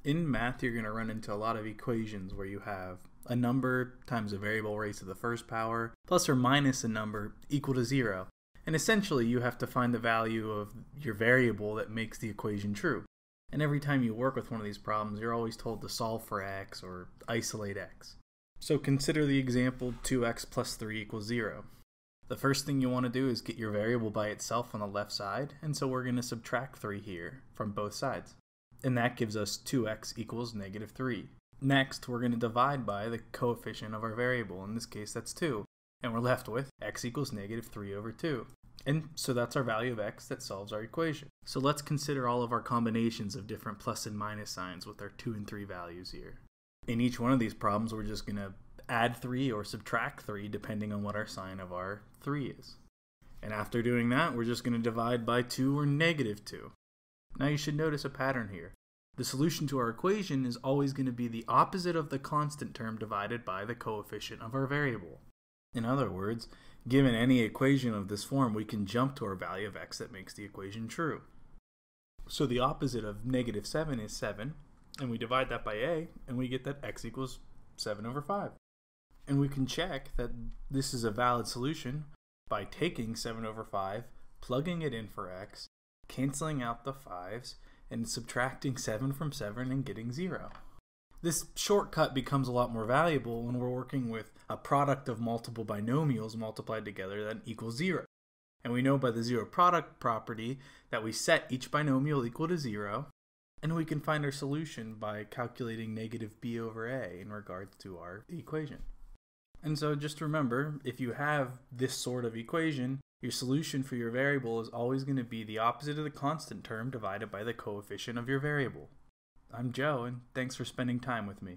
In math, you're going to run into a lot of equations where you have a number times a variable raised to the first power plus or minus a number equal to 0. And essentially, you have to find the value of your variable that makes the equation true. And every time you work with one of these problems, you're always told to solve for x or isolate x. So consider the example 2x plus 3 equals 0. The first thing you want to do is get your variable by itself on the left side, and so we're going to subtract 3 here from both sides. And that gives us 2x equals negative 3. Next, we're going to divide by the coefficient of our variable. In this case, that's 2. And we're left with x equals negative 3 over 2. And so that's our value of x that solves our equation. So let's consider all of our combinations of different plus and minus signs with our 2 and 3 values here. In each one of these problems, we're just going to add 3 or subtract 3 depending on what our sign of our 3 is. And after doing that, we're just going to divide by 2 or negative 2. Now you should notice a pattern here. The solution to our equation is always going to be the opposite of the constant term divided by the coefficient of our variable. In other words, given any equation of this form, we can jump to our value of x that makes the equation true. So the opposite of negative 7 is 7, and we divide that by a, and we get that x equals 7 over 5. And we can check that this is a valid solution by taking 7 over 5, plugging it in for x, canceling out the 5's, and subtracting 7 from 7 and getting 0. This shortcut becomes a lot more valuable when we're working with a product of multiple binomials multiplied together that equals 0. And we know by the zero product property that we set each binomial equal to 0, and we can find our solution by calculating negative b over a in regards to our equation. And so just remember, if you have this sort of equation, your solution for your variable is always going to be the opposite of the constant term divided by the coefficient of your variable. I'm Joe, and thanks for spending time with me.